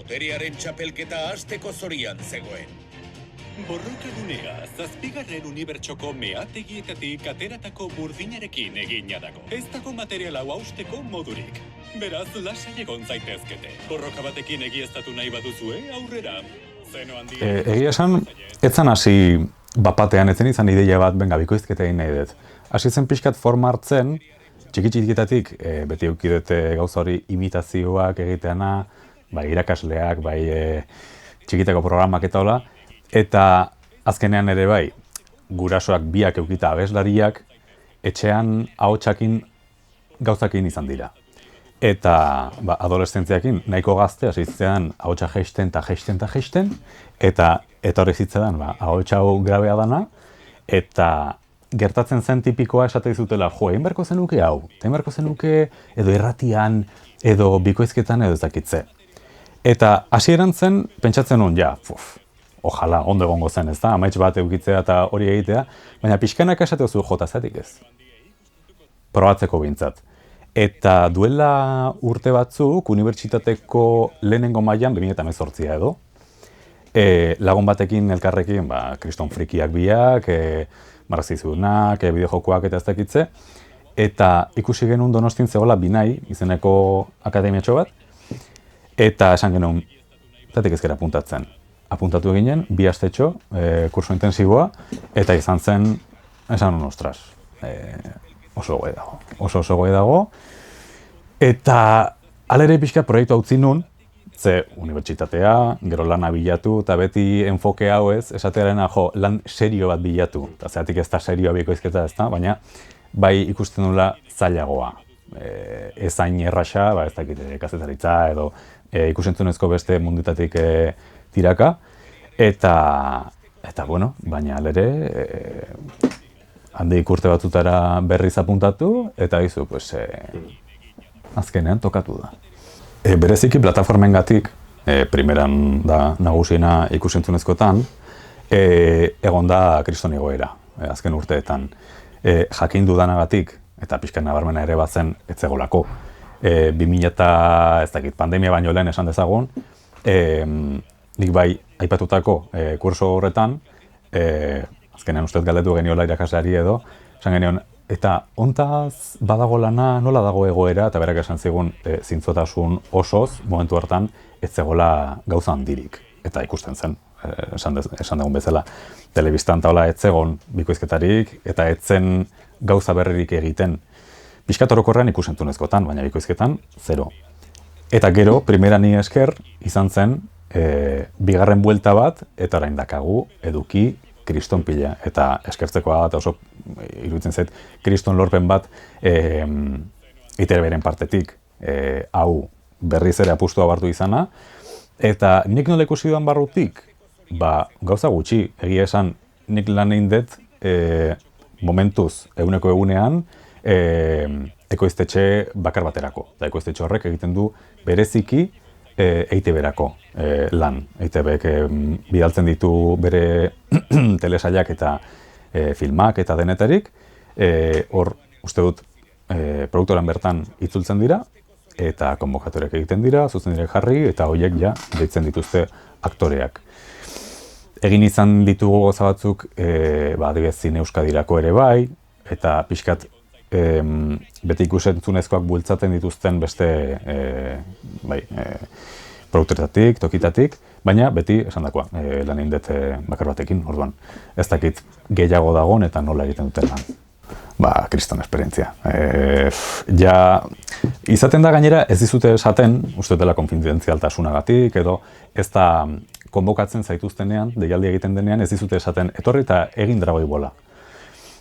Boterearen txapelketa hasteko zorian zegoen. Borrokagunea, 7. unibertsoko meategietatik ateratako burdinarekin egina dago. Ez dago material hau hausteko modurik. Beraz, lasai egon zaitezkete. Borroka batekin egiaztatu nahi baduzue, aurrera. Egia esan, etzan hasi bapatean, etzen izan ideia bat, benga, bikoizketa egin nahi dut. Hasi zen pixkat forma hartzen, txiki-txikitatik, beti eukidete gauza hori imitazioak egiteana, bai irakasleak, bai txikitako programak eta hola, eta azkenean ere bai, gurasoak biak eukita abeslariak, etxean ahotsakin gauzakin izan dira. Eta adolescentziakin nahiko gazte, hasi zitzean ahotsa jeisten eta jeisten eta jeisten, eta etorri zitzean ahotsa hau grabea dana, eta gertatzen zen tipikoa esate dizutela, egin beharko zenuke hau, egin beharko zenuke edo irratian, edo bikoizketan, edo ez dakitze. Eta hasieran zen, pentsatzen nuen, ojala, ondo egongo zen, ez da, amaitz bat eukitzea eta hori egitea, baina pixkanak esate zu jota zatik ez. Probatzeko bintzat. Eta duela urte batzuk, unibertsitateko lehenengo mailan 2018 edo, lagun batekin elkarrekin, kriston frikiak biak, marrazizunak, bideojokoak eta ez dakitze, eta ikusi genuen Donostin zegoela Binai, izeneko akademiatxo bat, eta esan genuen, zatik ezkera apuntatzen. Apuntatu eginen, 2 astetxo, kurso intensiboa, eta izan zen, esan nun, ostras, oso goe dago. Oso goe dago, eta alere pixka proiektu hau zinun, ze unibertsitatea, gero lana bilatu, eta beti enfoke hau ez, esatearena lan serio bat bilatu, eta zeatik ez da serioa bikoizketa ez da, baina bai ikusten nula zailagoa. Ez hain erraxa, ez dakit kazetaritza edo ikusentzunezko beste mundutatik tiraka, eta bueno, baina alere, handik urte batzutara berriz apuntatu, eta izu, azkenean tokatu da. Bereziki plataformengatik, primeran da nagusiena ikusentzunezkoetan, egon da kriston egoera, azken urteetan. Jakin dudanagatik, eta pixka nabarmena ere batzen etzegolako. 2000 ez dakit, pandemia baino lehen esan dezagun, nik bai aipatutako kurso horretan, azkenean ustez galdetu geniola irakasleari edo, esan genion, eta ontaz badago lana, nola dago egoera, eta berak esan zigun zintzotasun osoz, momentu hartan, ez zegoela gauza handirik. Eta ikusten zen, esan dugun bezala, telebistan taola ez zegon bikoizketarik, eta ez zen gauza berririk egiten. Piskat orokorrean ikusentzunezkoetan, baina bikoizketan, 0. Eta gero, primera ni esker, izan zen, bigarren buelta bat, eta orain dakagu eduki kriston pila. Eta eskertzekoa eta oso iruditzen zait, kriston lorpen bat ITV-ren partetik, hau berriz ere apustua bartu izana. Eta nik nola ikusi duan barrutik, gauza gutxi, egia esan nik lan egin dut momentuz, eguneko egunean, ekoiztetxe bakar baterako. Eta ekoiztetxe horrek egiten du bereziki EITB-erako lan. EITB-ek bidaltzen ditu bere telesailak eta filmak eta denetarik. Hor, uste dut, produktoran bertan itzultzen dira, eta konbokatoriak egiten dira, zuzendirek jarri, eta horiek ja deitzen dituzte aktoreak. Egin izan ditugu goza batzuk, adibidez Zine Euskadirako ere bai, eta pixkat beti ikusentzunezkoak bultzaten dituzten beste produktoretatik, tokitatik, baina beti esan dakoa, lan egin dut bakar batekin, orduan. Ez dakit gehiago dagoen eta nola egiten duten lan. Kriston esperientzia. Izaten da gainera ez dizute esaten, uste dela konfidentzialtasunagatik, edo ez da konbokatzen zaituztenean, deialdi egiten denean, ez dizute esaten etorri eta egin dragoi bola.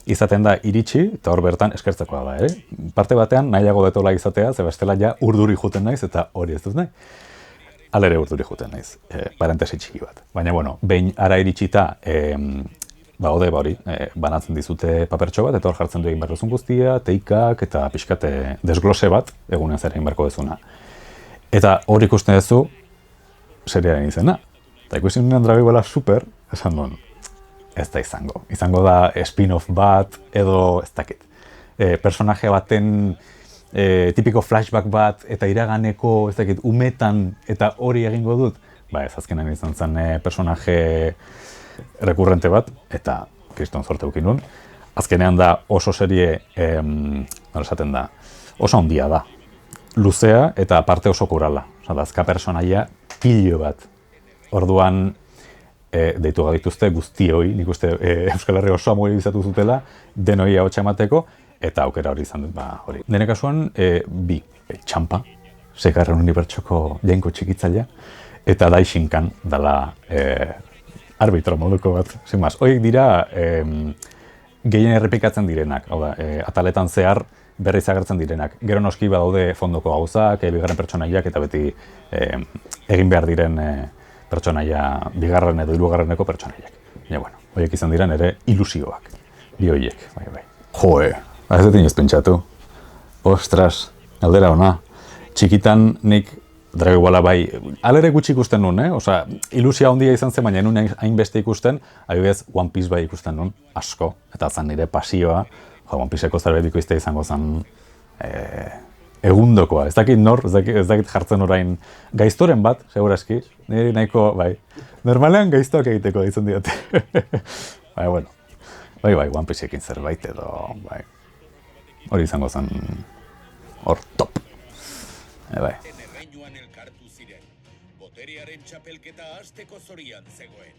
Izaten da iritsi, eta hor bertan eskertzekoa da, ere? Parte batean nahiago detola izatea, ze bestela ja urduri juten naiz, eta hori ez dut nahi. Alere urduri juten naiz, parentesi txiki bat. Baina, behin ara iritsita, hori, banatzen dizute papertxo bat, eta hor jartzen du egin behar duzun guztia, teikak, eta pixkate desglose bat, egunean zer egin beharko duzuna. Eta hor ikusten duzu, seriaren izena. Eta ikusten nuen Dragoibola super, esan duen, ez da izango. Izango da spin-off bat, edo ez dakit. Personaje baten tipiko flashback bat, eta iraganeko, ez dakit, umetan, eta hori egingo dut, ba ez, azkenan izan zen personaje rekurrente bat, eta kriston zorte eukin nuen. Azkenean da oso serie, nola esaten da, oso handia da. Luzea eta parte oso kurala. Azka personaia pilo bat. Orduan, deitu gaituzte guztioi, nik uste Euskal Herria osoa mobilizatu zutela, denoi ahotsa emateko, eta aukera hori izan dut, ba hori. Dene kasuan, bi, Txampa, 6. unibertsoko jainko txikitzailea, eta Daishinkan dela arbitro moduko bat. Sin más, horiek dira gehien errepikatzen direnak, hau da, ataletan zehar berriz agertzen direnak. Gero noski badaude fondoko gauzak, bigarren pertsonaiak eta beti egin behar diren pertsonaia bigarren edo hirugarreneko pertsonaiak. Ja, bueno, horiek izan diren ere ilusioak, bi horiek, bai. Joe, ez dut inoz pentsatu. Ostras, galdera ona. Txikitan nik Dragon Balla bai, alere gutxi ikusten nun, Osa, ilusia handia izan zen, baina nun hainbeste ikusten, adibidez One Piece bai ikusten nun, asko, eta zan nire pasioa, One Pieceko zerbait bikoiztea izango zen egundokoa. Ez dakit nor, ez dakit jartzen orain gaiztoren bat, segurazki, niri nahiko, bai, normalean gaiztoak egiteko ditzen diote. Bai, bueno, bai, One Pieceekin zerbait edo, bai, hori izango zen hor top. Bai. Erreinuan elkartu ziren. Boterearen txapelketa hasteko zorian zegoen.